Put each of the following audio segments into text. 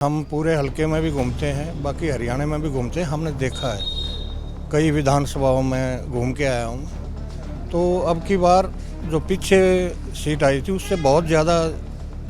हम पूरे हलके में भी घूमते हैं, बाकी हरियाणा में भी घूमते हैं। हमने देखा है, कई विधानसभाओं में घूम के आया हूँ। तो अब की बार जो पीछे सीट आई थी उससे बहुत ज़्यादा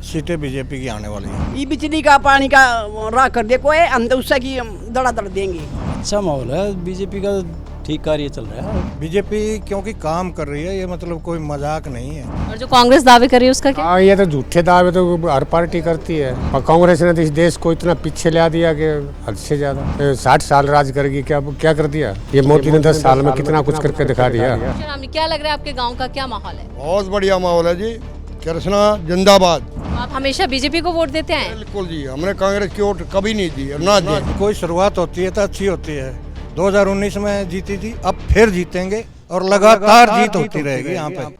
सीटें बीजेपी की आने वाली हैं। ये बिजली का पानी का राख कर देखो है, हम तो उससे की दड़ा देंगे। अच्छा माहौल है, बीजेपी का ठीक कार्य चल रहा है। बीजेपी क्योंकि काम कर रही है, ये मतलब कोई मजाक नहीं है। और जो कांग्रेस दावे कर रही है उसका क्या? हाँ, ये तो झूठे दावे तो हर पार्टी करती है। और कांग्रेस ने तो इस देश को इतना पीछे ला दिया कि हद से ज्यादा। 60 साल राज करेगी, क्या कर दिया ये मोदी ने? 10 साल में कितना कुछ करके दिखा दिया। क्या लग रहा है आपके गाँव का क्या माहौल है? बहुत बढ़िया माहौल है जी। कृष्णा जिंदाबाद। तो आप हमेशा बीजेपी को वोट देते हैं? बिल्कुल जी, हमने कांग्रेस की वोट कभी नहीं दी और ना दी। कोई शुरुआत होती है तो अच्छी होती है। 2019 में जीती थी, अब फिर जीतेंगे और लगातार जीत होती रहेगी यहाँ पे।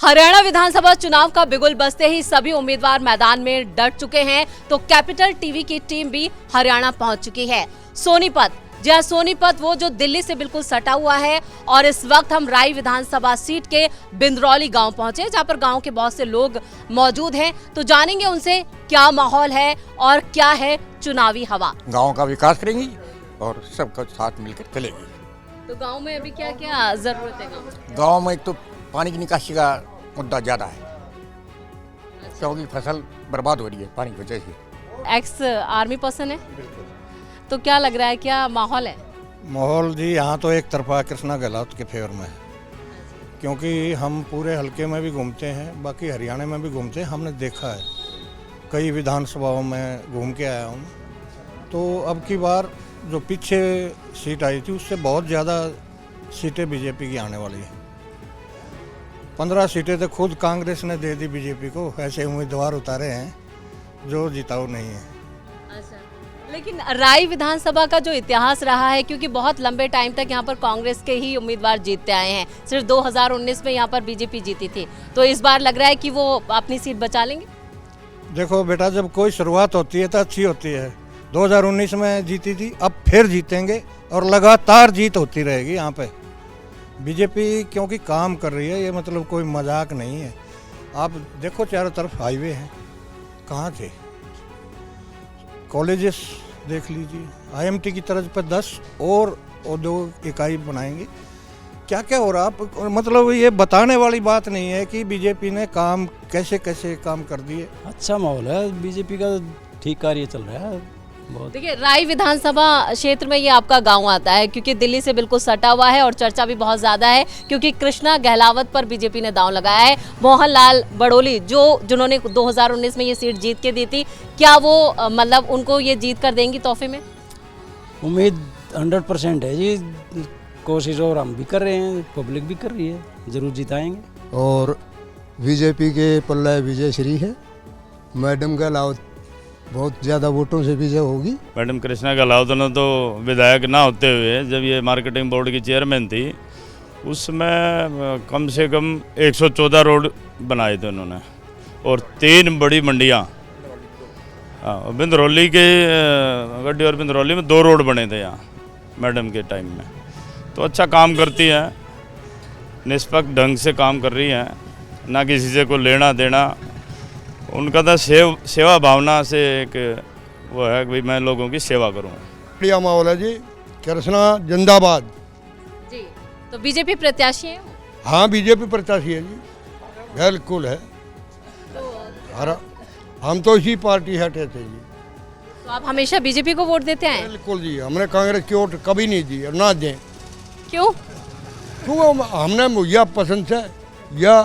हरियाणा विधानसभा चुनाव का बिगुल बजते ही सभी उम्मीदवार मैदान में डट चुके हैं। तो कैपिटल टीवी की टीम भी हरियाणा पहुंच चुकी है। सोनीपत, जहाँ सोनीपत वो जो दिल्ली से बिल्कुल सटा हुआ है। और इस वक्त हम राई विधानसभा सीट के बिंद्रौली गांव पहुंचे, जहां पर गांव के बहुत से लोग मौजूद हैं। तो जानेंगे उनसे क्या माहौल है और क्या है चुनावी हवा। गांव का विकास करेंगी और सबका साथ मिलकर चलेगी। तो गांव में अभी क्या क्या जरूरत है? गांव में एक तो पानी की निकासी का मुद्दा ज्यादा है, क्योंकि फसल बर्बाद हो रही है पानी की वजह से। एक्स आर्मी पर्सन है, तो क्या लग रहा है, क्या माहौल है? माहौल जी यहाँ तो एक तरफा कृष्णा गहलोत के फेवर में है, क्योंकि हम पूरे हलके में भी घूमते हैं, बाकी हरियाणा में भी घूमते हैं। हमने देखा है, कई विधानसभाओं में घूम के आया हूँ। तो अब की बार जो पीछे सीट आई थी उससे बहुत ज़्यादा सीटें बीजेपी की आने वाली हैं। 15 सीटें तो खुद कांग्रेस ने दे दी बीजेपी को। ऐसे उम्मीदवार उतारे हैं जो जिताऊ नहीं है। लेकिन राई विधानसभा का जो इतिहास रहा है, क्योंकि बहुत लंबे टाइम तक यहाँ पर कांग्रेस के ही उम्मीदवार जीतते आए हैं। सिर्फ 2019 में यहाँ पर बीजेपी जीती थी, तो इस बार लग रहा है कि वो अपनी सीट बचा लेंगे। देखो बेटा, जब कोई शुरुआत होती है तो अच्छी होती है। 2019 में जीती थी, अब फिर जीतेंगे और लगातार जीत होती रहेगी यहाँ पे। बीजेपी क्योंकि काम कर रही है, ये मतलब कोई मजाक नहीं है। आप देखो चारों तरफ हाईवे हैं, कहाँ थे? कॉलेजेस देख लीजिए, आईएमटी की तर्ज पर 10 और उद्योग इकाई बनाएंगे। क्या क्या हो रहा, आप मतलब ये बताने वाली बात नहीं है कि बीजेपी ने काम कैसे कैसे काम कर दिए। अच्छा माहौल है, बीजेपी का ठीक कार्य चल रहा है बहुत। देखिए, राई विधानसभा क्षेत्र में ये आपका गांव आता है, क्योंकि दिल्ली से बिल्कुल सटा हुआ है और चर्चा भी बहुत ज्यादा है, क्योंकि कृष्णा गहलावत पर बीजेपी ने दांव लगाया है। मोहनलाल बड़ोली जिन्होंने 2019 में ये सीट जीत के दी थी, क्या वो मतलब उनको ये जीत कर देंगी तोहफे में? उम्मीद 100% है जी। कोशिश और हम भी कर रहे हैं, पब्लिक भी कर रही है, जरूर जिताएंगे। और बीजेपी के पल्ला विजय श्री है। मैडम गहलोत बहुत ज़्यादा वोटों से विजय होगी। मैडम कृष्णा गहलोत ने तो विधायक ना होते हुए जब ये मार्केटिंग बोर्ड की चेयरमैन थी, उसमें कम से कम 114 रोड बनाए थे उन्होंने, और 3 बड़ी मंडियाँ। बिंद्रौली के गड्डी और बिंद्रौली में 2 रोड बने थे यहाँ मैडम के टाइम में। तो अच्छा काम करती है, निष्पक्ष ढंग से काम कर रही है, ना किसी से को लेना देना। उनका तो सेवा भावना से एक वो है कि भाई मैं लोगों की सेवा करूँ। बढ़िया माहौल है जी। कृष्णा जिंदाबाद जी। तो बीजेपी प्रत्याशी है? हाँ, बीजेपी प्रत्याशी है जी, बिल्कुल है। हम तो इसी पार्टी हटे थे जी। तो आप हमेशा बीजेपी को वोट देते हैं? बिल्कुल जी, हमने कांग्रेस की वोट कभी नहीं दी और ना दें। क्यों? क्यों? हमने मुहैया पसंद है, या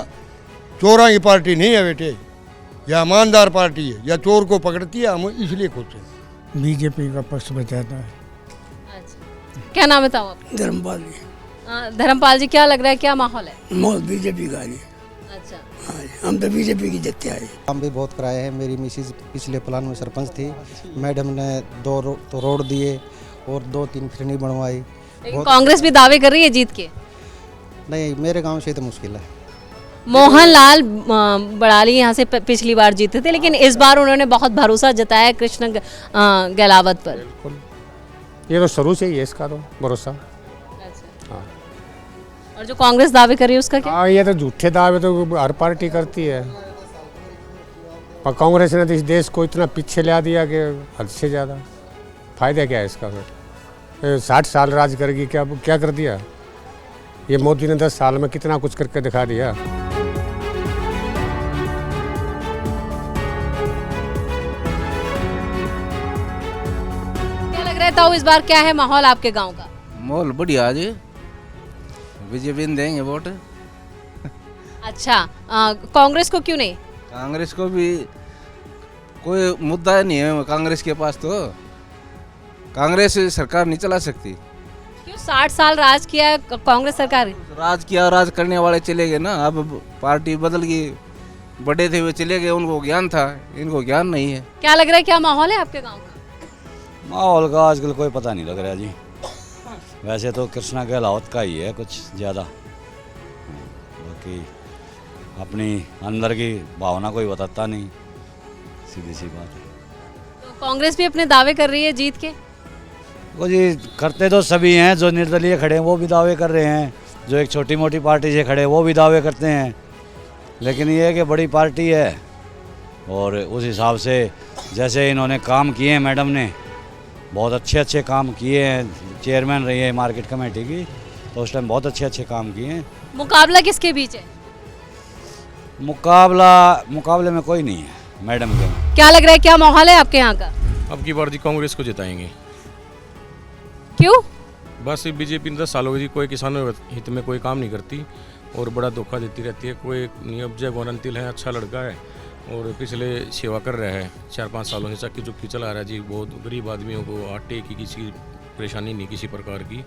चोरा की पार्टी नहीं है बेटे, या ईमानदार पार्टी है, या चोर को पकड़ती है, हम इसलिए खुश हैं। बीजेपी का पक्ष बचाता है। अच्छा, क्या नाम बताओ आप? धर्मपाल जी। धर्मपाल जी, क्या लग रहा है, क्या माहौल है? माहौल बीजेपी का जी। अच्छा, हाँ, हम तो बीजेपी की जीतते आए। काम भी बहुत कराए हैं। मेरी मिसिज पिछले प्लान में सरपंच थी, मैडम ने 2 रोड दिए और 2-3 फिरनी बनवाई। कांग्रेस भी दावे कर रही है जीत के? नहीं, मेरे गांव से तो मुश्किल है। मोहनलाल बड़ाली यहाँ से पिछली बार जीते थे, लेकिन इस बार उन्होंने बहुत भरोसा जताया कृष्ण गहलावत पर। ये तो शुरू से ही है इसका तो भरोसा। हाँ। और जो कांग्रेस दावे कर रही है उसका क्या? हाँ, ये तो झूठे दावे तो हर पार्टी करती है, पर कांग्रेस ने तो इस देश को इतना पीछे ला दिया कि हद से ज़्यादा। फायदा क्या है इसका फिर? 60 साल राज करेगी, क्या कर दिया? ये मोदी ने 10 साल में कितना कुछ करके दिखा दिया। क्या लग रहा है ताऊ, इस बार क्या है माहौल आपके गांव का? माहौल बढ़िया जी, बीजेपी देंगे वोट। अच्छा, कांग्रेस को क्यों नहीं? कांग्रेस को भी कोई मुद्दा नहीं है कांग्रेस के पास, तो कांग्रेस सरकार नहीं चला सकती। क्यों? 60 साल राज किया है कांग्रेस सरकार। राज किया, राज करने वाले चले गए ना, अब पार्टी बदल गई, बड़े थे वे चले गए, उनको ज्ञान था, इनको ज्ञान नहीं है। क्या लग रहा है, क्या माहौल है आपके गांव का? माहौल का आजकल कोई पता नहीं लग रहा जी। वैसे तो कृष्णा गहलोत का ही है कुछ ज़्यादा, बाकी अपनी अंदर की भावना कोई बताता नहीं, सीधी सी बात है। तो कांग्रेस भी अपने दावे कर रही है जीत के। वो जी करते तो सभी हैं, जो निर्दलीय खड़े हैं वो भी दावे कर रहे हैं, जो एक छोटी मोटी पार्टी से खड़े हैं वो भी दावे करते हैं, लेकिन ये है कि बड़ी पार्टी है और उस हिसाब से जैसे इन्होंने काम किए हैं, मैडम ने बहुत अच्छे काम किए हैं, चेयरमैन रही है मार्केट कमेटी की, तो उस टाइम बहुत अच्छे काम किए हैं। मुकाबला किसके बीच है? मुकाबले में कोई नहीं है मैडम के। क्या लग रहा है, क्या माहौल है आपके यहाँ का? अब की बार जी कांग्रेस को जिताएंगे। क्यों? बस बीजेपी 10 सालों की कोई किसानों के हित में कोई काम नहीं करती और बड़ा धोखा देती रहती है। कोई नियम जय गौरंतिल है, अच्छा लड़का है और पिछले सेवा कर रहा है, 4-5 सालों से चक्की चुक्की चला रहा है जी। बहुत गरीब आदमियों को आटे की किसी परेशानी नहीं किसी प्रकार की,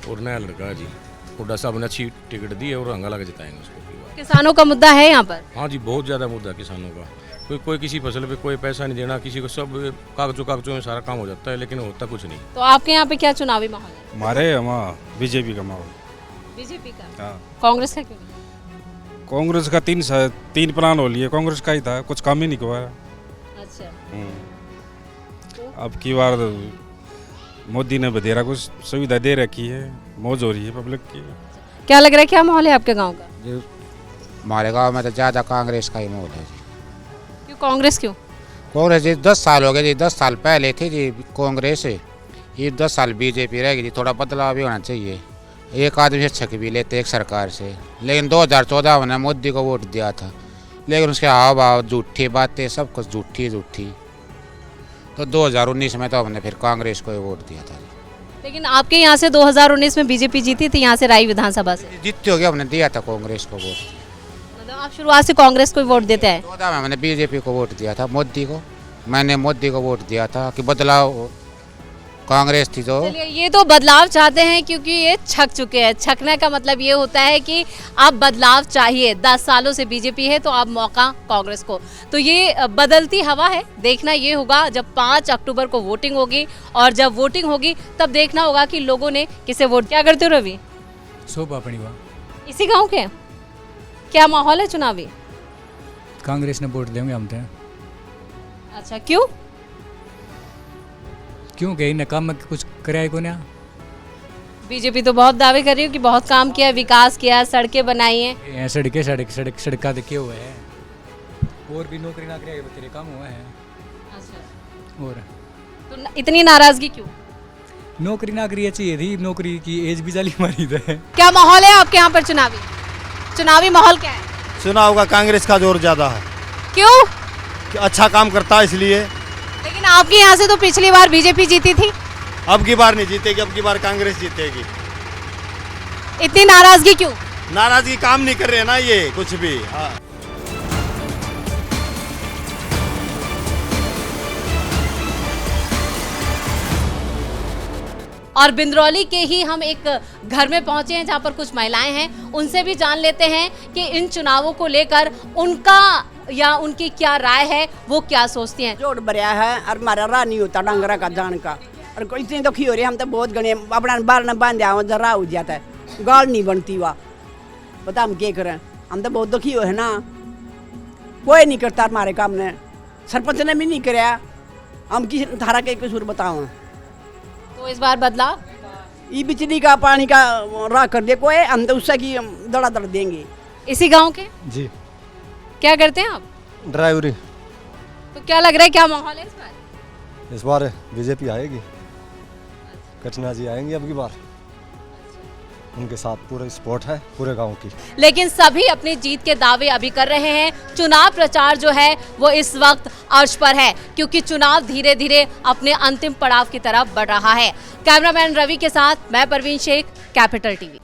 और नया लड़का है जी। हुड्डा साहब ने अच्छी टिकट दी है और हंगा लगा जिताएंगे उसको। किसानों का मुद्दा है यहाँ पर? हाँ जी, बहुत ज़्यादा मुद्दा किसानों का। कोई किसी फसल पे कोई पैसा नहीं देना, किसी को सब कागजों में सारा काम हो जाता है, लेकिन होता कुछ नहीं। तो आपके यहाँ पे क्या चुनावी माहौल है? हमारे बीजेपी का माहौल। बीजेपी का? हाँ। कांग्रेस का क्यों? कांग्रेस का तीन प्लान हो लिए, कांग्रेस का ही था, कुछ काम ही नहीं हुआ। अच्छा। अब की बार मोदी ने बधेरा कुछ सुविधा दे रखी है, मौज हो रही है पब्लिक की। क्या लग रहा है, क्या माहौल है आपके गाँव का? हमारे गाँव में तो ज़्यादा कांग्रेस का ही माहौल है जी। क्यों कांग्रेस क्यों? कांग्रेस जी 10 साल हो गए जी, 10 साल पहले थी जी कांग्रेस, ये 10 साल बीजेपी रहेगी जी। थोड़ा बदलाव भी होना चाहिए, एक आदमी से छक भी लेते एक सरकार से। लेकिन 2014 में मोदी को वोट दिया था, लेकिन उसके हाव भाव झूठी बातें सब कुछ झूठी। तो 2019 में तो हमने फिर कांग्रेस को ही वोट दिया था। लेकिन आपके यहाँ से 2019 में बीजेपी जीती थी, यहाँ से राई विधानसभा से जीतते हो गया, हमने दिया था कांग्रेस को वोट। मतलब आप शुरुआत से कांग्रेस को वोट देते हैं? 14 में मैंने बीजेपी को वोट दिया था, मोदी को मैंने मोदी को वोट दिया था कि बदलाव हो। कांग्रेस थी तो चलिए, ये तो बदलाव चाहते हैं क्योंकि ये छक चुके हैं। छकने का मतलब ये होता है कि अब बदलाव चाहिए। 10 सालों से बीजेपी है तो अब मौका कांग्रेस को। तो ये बदलती हवा है, देखना ये होगा जब 5 अक्टूबर को वोटिंग होगी, और जब वोटिंग होगी तब देखना होगा कि लोगों ने किसे वोट। क्या करते हो रवि? इसी गाँव के? क्या माहौल है चुनावी? कांग्रेस ने वोट देंगे हम तो। अच्छा, क्यों? क्यों कहीं न काम कुछ कराए को ना। बीजेपी तो बहुत दावे कर रही है कि बहुत काम किया, विकास किया, सड़कें बनाई हैं। सड़का देखे हुए हैं, और भी नौकरी ना करे तेरे काम हुआ है। अच्छा। और तो इतनी नाराजगी क्यों? नौकरी ना करी चाहिए थी, नौकरी की एज भी जाली मारी है। क्या माहौल है आपके यहाँ पर चुनावी माहौल क्या है? चुनाव का कांग्रेस का जोर ज्यादा है। क्यों? अच्छा काम करता है इसलिए। लेकिन आपके यहाँ से तो पिछली बार बीजेपी जीती थी। अब की बार नहीं जीतेगी, अब की बार कांग्रेस जीतेगी। इतनी नाराजगी क्यों? नाराजगी काम नहीं कर रहे ना ये कुछ भी। हाँ। और बिंदरौली के ही हम एक घर में पहुंचे हैं जहां पर कुछ महिलाएं हैं, उनसे भी जान लेते हैं कि इन चुनावों को लेकर उनका या उनकी क्या राय है, वो क्या सोचती हैं। जोड़ भरिया है और हमारा राह नहीं होता डंगरा का जान का, और कोई इतनी दुखी हो रही है। हम तो बहुत गणे अपना बार न बांध राह हो जाता है, गाल नहीं बनती हुआ, बता हम क्या करें। हम तो बहुत दुखी हो है ना, कोई नहीं करता हमारे काम ने, सरपंच ने भी नहीं कराया। हम किस धारा के कसूर बताओ। तो इस बार बदलाव ये बिजली का पानी का राह कर दे कोई, हम तो उससे की दड़ा देंगे। इसी गांव के जी। क्या करते हैं आप? ड्राइवरी। तो क्या लग रहा है, क्या माहौल है इस बार? बीजेपी आएगी, कचना जी आएंगे अब की बार, उनके साथ पूरे सपोर्ट है पूरे गांव की। लेकिन सभी अपनी जीत के दावे अभी कर रहे हैं। चुनाव प्रचार जो है वो इस वक्त अर्श पर है, क्योंकि चुनाव धीरे धीरे अपने अंतिम पड़ाव की तरफ बढ़ रहा है। कैमरामैन रवि के साथ मैं परवीन शेख, कैपिटल टीवी।